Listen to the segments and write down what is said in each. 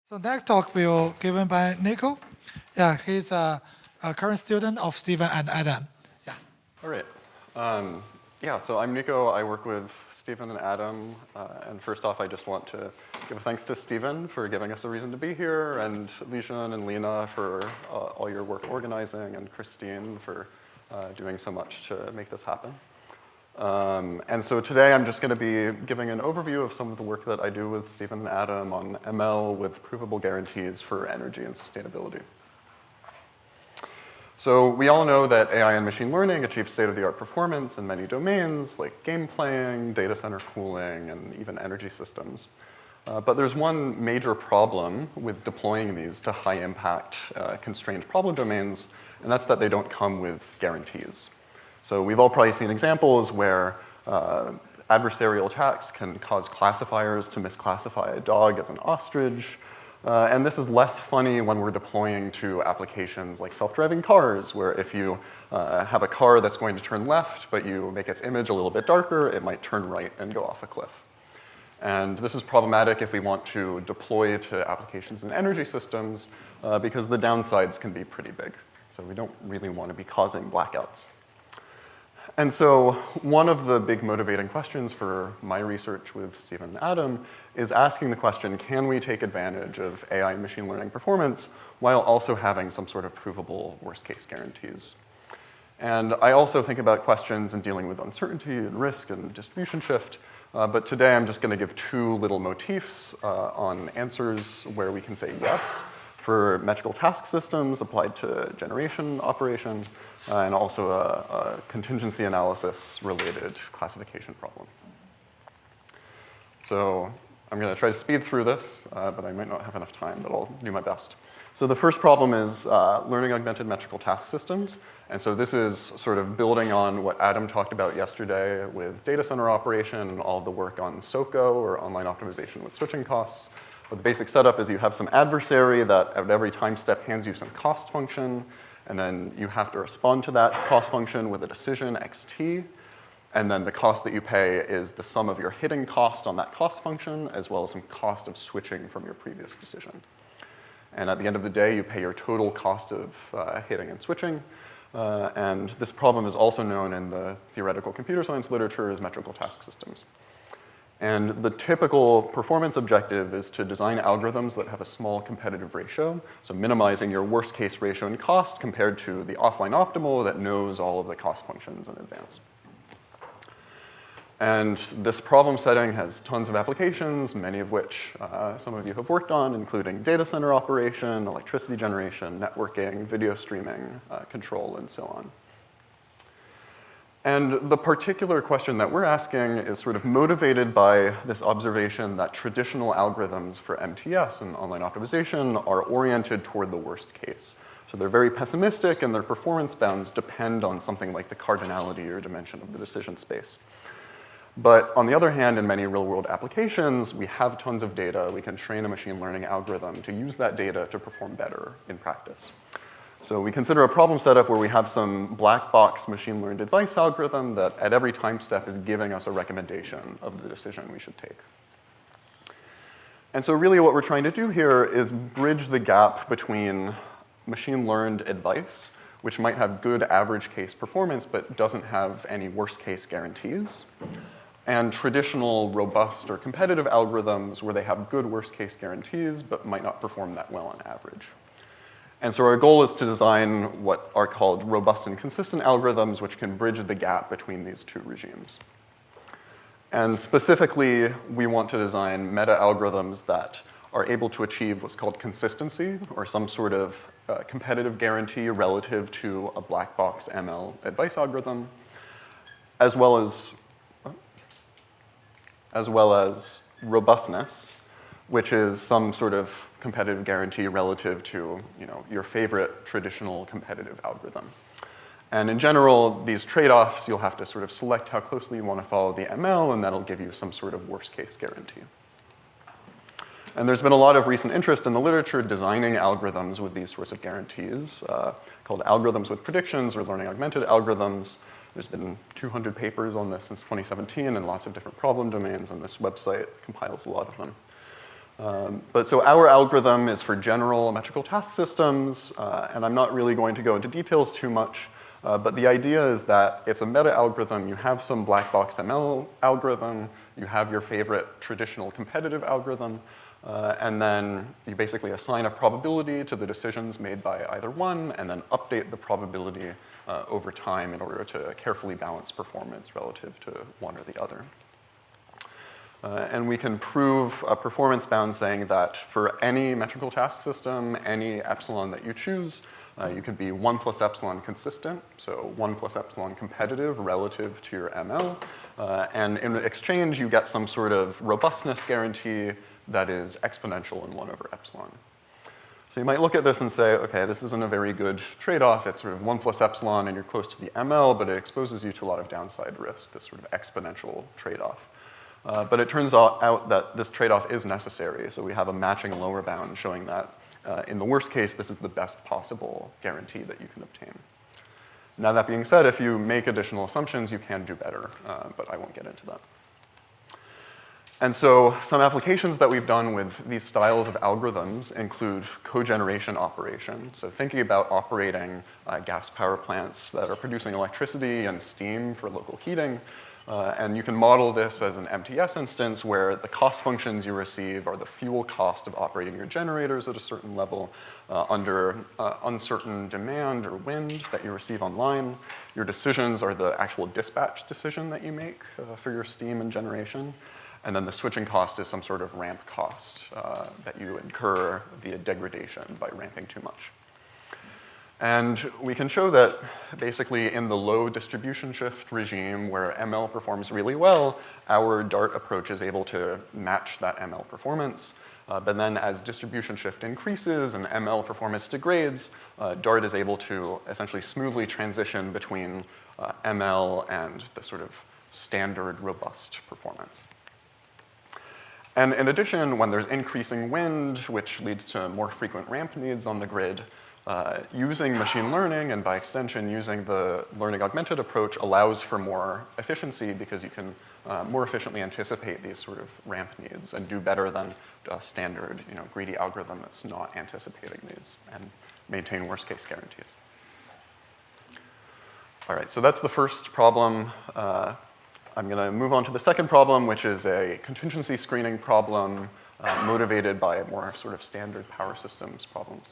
So next talk will given by Nico. Yeah, he's a current student of Stephen and Adam. Yeah. All right. Yeah, so I'm Nico. I work with Stephen and Adam. And first off, I just want to give thanks to Stephen for giving us a reason to be here, and Lijan and Lena for all your work organizing, and Christine for doing so much to make this happen. And so today I'm just going to be giving an overview of some of the work that I do with Stephen and Adam on ML with provable guarantees for energy and sustainability. So we all know that AI and machine learning achieve state-of-the-art performance in many domains, like game playing, data center cooling, and even energy systems. But there's one major problem with deploying these to high-impact, constrained problem domains, and that's that they don't come with guarantees. So we've all probably seen examples where adversarial attacks can cause classifiers to misclassify a dog as an ostrich. And this is less funny when we're deploying to applications like self-driving cars, where if you have a car that's going to turn left, but you make its image a little bit darker, it might turn right and go off a cliff. And this is problematic if we want to deploy to applications in energy systems, because the downsides can be pretty big. So we don't really want to be causing blackouts. And so one of the big motivating questions for my research with Stephen and Adam is asking the question, can we take advantage of AI and machine learning performance while also having some sort of provable worst-case guarantees? And I also think about questions in dealing with uncertainty and risk and distribution shift, but today I'm just going to give two little motifs on answers where we can say yes for metrical task systems applied to generation operation, and also a contingency analysis related classification problem. So I'm going to try to speed through this, but I might not have enough time, but I'll do my best. So the first problem is learning augmented metrical task systems. And so this is sort of building on what Adam talked about yesterday with data center operation and all of the work on SOCO, or online optimization with switching costs. But the basic setup is you have some adversary that at every time step hands you some cost function, and then you have to respond to that cost function with a decision, xt, and then the cost that you pay is the sum of your hitting cost on that cost function, as well as some cost of switching from your previous decision. And at the end of the day, you pay your total cost of hitting and switching, and this problem is also known in the theoretical computer science literature as metrical task systems. And the typical performance objective is to design algorithms that have a small competitive ratio, so minimizing your worst case ratio in cost compared to the offline optimal that knows all of the cost functions in advance. And this problem setting has tons of applications, many of which some of you have worked on, including data center operation, electricity generation, networking, video streaming, control, and so on. And the particular question that we're asking is sort of motivated by this observation that traditional algorithms for MTS and online optimization are oriented toward the worst case. So they're very pessimistic, and their performance bounds depend on something like the cardinality or dimension of the decision space. But on the other hand, in many real-world applications, we have tons of data. We can train a machine learning algorithm to use that data to perform better in practice. So we consider a problem setup where we have some black box machine learned advice algorithm that at every time step is giving us a recommendation of the decision we should take. And so really what we're trying to do here is bridge the gap between machine learned advice, which might have good average case performance but doesn't have any worst case guarantees, and traditional robust or competitive algorithms where they have good worst case guarantees but might not perform that well on average. And so our goal is to design what are called robust and consistent algorithms, which can bridge the gap between these two regimes. And specifically, we want to design meta-algorithms that are able to achieve what's called consistency, or some sort of competitive guarantee relative to a black box ML advice algorithm, as well as robustness, which is some sort of competitive guarantee relative to, your favorite traditional competitive algorithm. And in general, these trade-offs, you'll have to sort of select how closely you want to follow the ML, and that'll give you some sort of worst-case guarantee. And there's been a lot of recent interest in the literature designing algorithms with these sorts of guarantees, called algorithms with predictions or learning augmented algorithms. There's been 200 papers on this since 2017 in lots of different problem domains, and this website compiles a lot of them. But so our algorithm is for general metrical task systems, and I'm not really going to go into details too much, but the idea is that it's a meta-algorithm. You have some black box ML algorithm, you have your favorite traditional competitive algorithm, and then you basically assign a probability to the decisions made by either one, and then update the probability over time in order to carefully balance performance relative to one or the other. And we can prove a performance bound saying that for any metrical task system, any epsilon that you choose, you could be 1 plus epsilon consistent, so 1 plus epsilon competitive relative to your ML. And in exchange, you get some sort of robustness guarantee that is exponential in 1 over epsilon. So you might look at this and say, okay, this isn't a very good trade-off. It's sort of 1 plus epsilon and you're close to the ML, but it exposes you to a lot of downside risk, this sort of exponential trade-off. But it turns out that this trade-off is necessary. So we have a matching lower bound showing that in the worst case, this is the best possible guarantee that you can obtain. Now that being said, if you make additional assumptions, you can do better, but I won't get into that. And so some applications that we've done with these styles of algorithms include cogeneration operation. So thinking about operating gas power plants that are producing electricity and steam for local heating. And you can model this as an MTS instance where the cost functions you receive are the fuel cost of operating your generators at a certain level under uncertain demand or wind that you receive online. Your decisions are the actual dispatch decision that you make for your steam and generation. And then the switching cost is some sort of ramp cost that you incur via degradation by ramping too much. And we can show that basically in the low distribution shift regime where ML performs really well, our Dart approach is able to match that ML performance. But then as distribution shift increases and ML performance degrades, Dart is able to essentially smoothly transition between ML and the sort of standard robust performance. And in addition, when there's increasing wind, which leads to more frequent ramp needs on the grid, using machine learning and by extension using the learning augmented approach allows for more efficiency because you can more efficiently anticipate these sort of ramp needs and do better than a standard greedy algorithm that's not anticipating these and maintain worst case guarantees. All right, so that's the first problem. I'm going to move on to the second problem, which is a contingency screening problem motivated by more sort of standard power systems problems.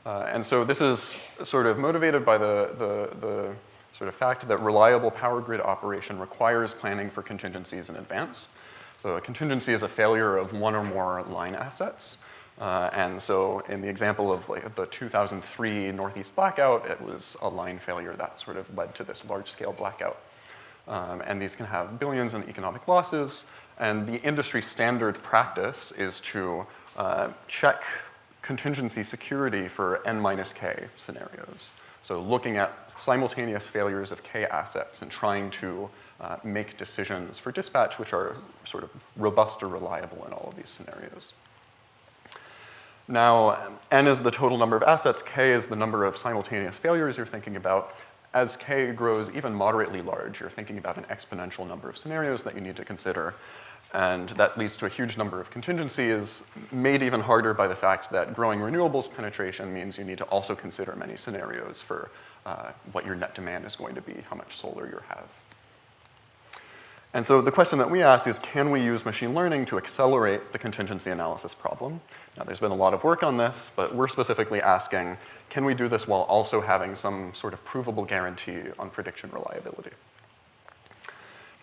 And so this is sort of motivated by the sort of fact that reliable power grid operation requires planning for contingencies in advance. So a contingency is a failure of one or more line assets. And so in the example of like the 2003 Northeast blackout, it was a line failure that sort of led to this large-scale blackout. And these can have billions in economic losses. And the industry standard practice is to check contingency security for n minus k scenarios. So looking at simultaneous failures of k assets and trying to make decisions for dispatch which are sort of robust or reliable in all of these scenarios. Now, n is the total number of assets, k is the number of simultaneous failures you're thinking about. As k grows even moderately large, you're thinking about an exponential number of scenarios that you need to consider. And that leads to a huge number of contingencies, made even harder by the fact that growing renewables penetration means you need to also consider many scenarios for what your net demand is going to be, how much solar you have. And so the question that we ask is, can we use machine learning to accelerate the contingency analysis problem? Now, there's been a lot of work on this, but we're specifically asking, can we do this while also having some sort of provable guarantee on prediction reliability?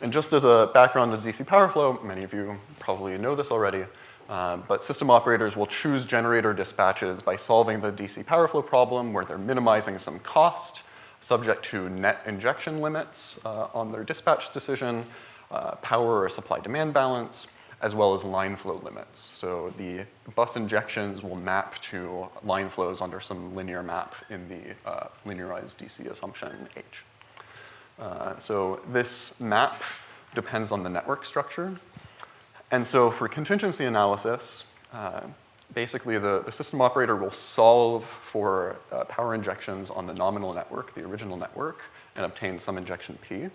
And just as a background of DC power flow, many of you probably know this already, but system operators will choose generator dispatches by solving the DC power flow problem where they're minimizing some cost subject to net injection limits on their dispatch decision, power or supply demand balance, as well as line flow limits. So the bus injections will map to line flows under some linear map in the linearized DC assumption H. So this map depends on the network structure. And so for contingency analysis, basically the system operator will solve for power injections on the nominal network, the original network, and obtain some injection P.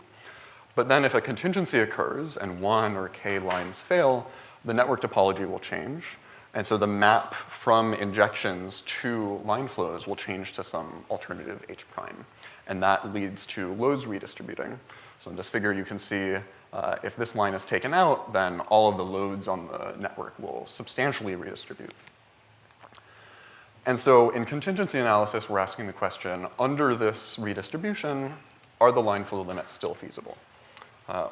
But then if a contingency occurs and one or k lines fail, the network topology will change. And so the map from injections to line flows will change to some alternative H prime. And that leads to loads redistributing. So in this figure, you can see if this line is taken out, then all of the loads on the network will substantially redistribute. And so in contingency analysis, we're asking the question, under this redistribution, are the line flow limits still feasible?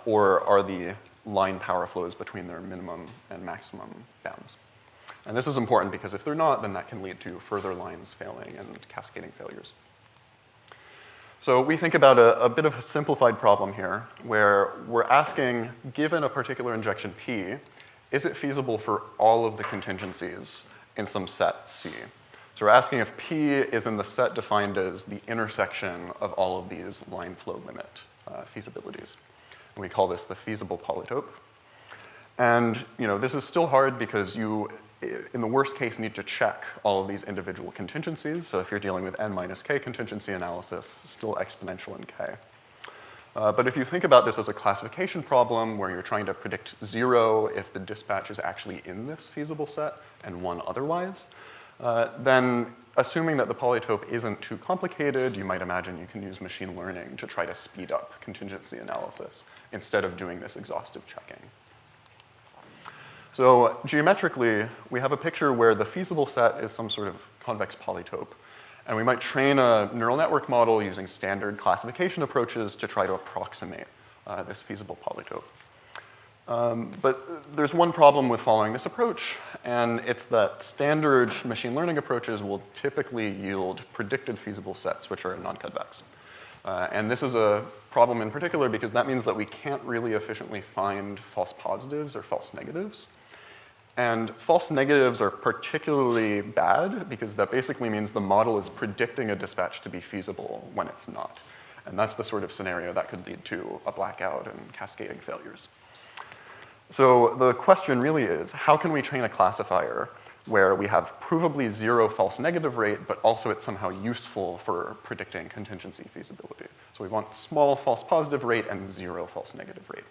Or are the line power flows between their minimum and maximum bounds? And this is important because if they're not, then that can lead to further lines failing and cascading failures. So we think about a bit of a simplified problem here, where we're asking, given a particular injection P, is it feasible for all of the contingencies in some set C? So we're asking if P is in the set defined as the intersection of all of these line flow limit feasibilities. And we call this the feasible polytope. And this is still hard because you, in the worst case, need to check all of these individual contingencies. So if you're dealing with n minus k contingency analysis, it's still exponential in k. But if you think about this as a classification problem where you're trying to predict 0 if the dispatch is actually in this feasible set and 1 otherwise, then assuming that the polytope isn't too complicated, you might imagine you can use machine learning to try to speed up contingency analysis instead of doing this exhaustive checking. So geometrically, we have a picture where the feasible set is some sort of convex polytope. And we might train a neural network model using standard classification approaches to try to approximate this feasible polytope. But there's one problem with following this approach, and it's that standard machine learning approaches will typically yield predicted feasible sets, which are non-convex. And this is a problem in particular because that means that we can't really efficiently find false positives or false negatives. And false negatives are particularly bad because that basically means the model is predicting a dispatch to be feasible when it's not. And that's the sort of scenario that could lead to a blackout and cascading failures. So the question really is, how can we train a classifier where we have provably 0 false negative rate, but also it's somehow useful for predicting contingency feasibility? So we want small false positive rate and 0 false negative rate.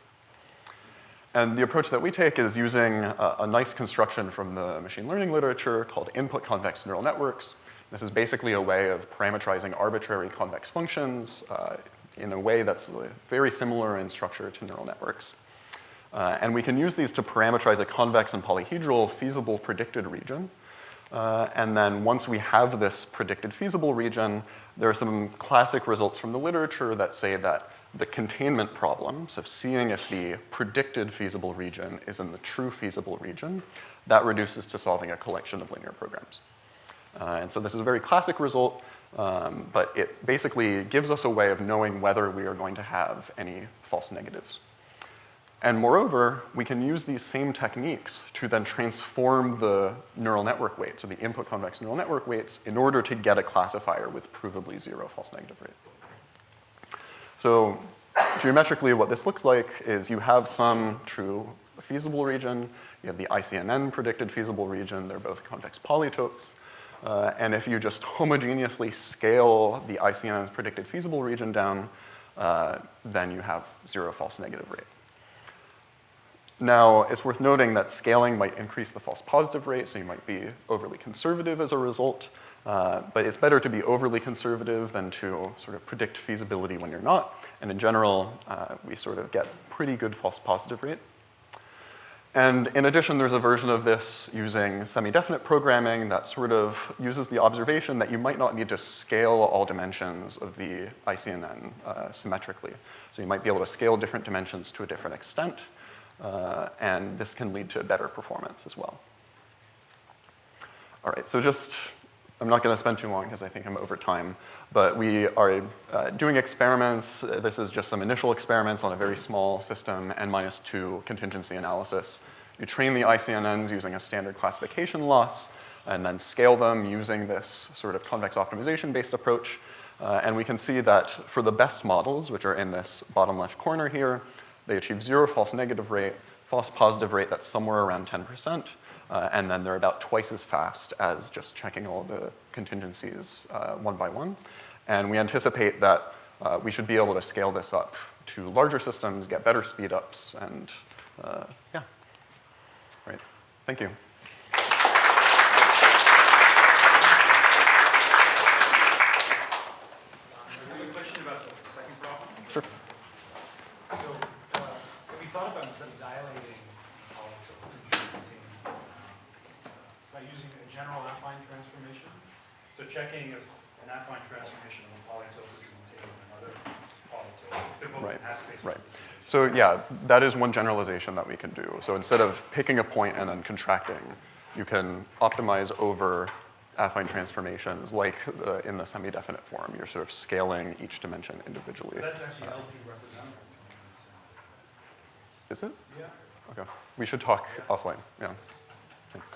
And the approach that we take is using a nice construction from the machine learning literature called input convex neural networks. This is basically a way of parametrizing arbitrary convex functions in a way that's very similar in structure to neural networks. And we can use these to parameterize a convex and polyhedral feasible predicted region. And then once we have this predicted feasible region, there are some classic results from the literature that say that the containment problem, so seeing if the predicted feasible region is in the true feasible region, that reduces to solving a collection of linear programs. And so this is a very classic result, but it basically gives us a way of knowing whether we are going to have any false negatives. And moreover, we can use these same techniques to then transform the neural network weights, so the input convex neural network weights, in order to get a classifier with provably 0 false negative rate. So geometrically, what this looks like is you have some true feasible region, you have the ICNN predicted feasible region, they're both convex polytopes, and if you just homogeneously scale the ICNN's predicted feasible region down, then you have 0 false negative rate. Now, it's worth noting that scaling might increase the false positive rate, so you might be overly conservative as a result. But it's better to be overly conservative than to sort of predict feasibility when you're not. And in general, we sort of get pretty good false positive rate. And in addition, there's a version of this using semi-definite programming that sort of uses the observation that you might not need to scale all dimensions of the ICNN symmetrically. So you might be able to scale different dimensions to a different extent. And this can lead to better performance as well. All right, so I'm not going to spend too long because I think I'm over time, but we are doing experiments. This is just some initial experiments on a very small system, n-2 contingency analysis. You train the ICNNs using a standard classification loss, and then scale them using this sort of convex optimization-based approach. And we can see that for the best models, which are in this bottom left corner here, they achieve 0 false negative rate, false positive rate that's somewhere around 10%, and then they're about twice as fast as just checking all the contingencies one by one. And we anticipate that we should be able to scale this up to larger systems, get better speed ups, and yeah. Right. Thank you. Question about the second problem. Sure. So, we thought about instead of dilating polytopes by using a general affine transformation. So checking if an affine transformation of a polytope is contained in another polytope, if they're both Right, in half-space. right. So yeah, that is one generalization that we can do. So instead of picking a point and then contracting, you can optimize over affine transformations like in the semi-definite form. You're sort of scaling each dimension individually. But that's actually LP representative to me. Is it? Yeah. Okay. We should talk offline. Yeah. Thanks.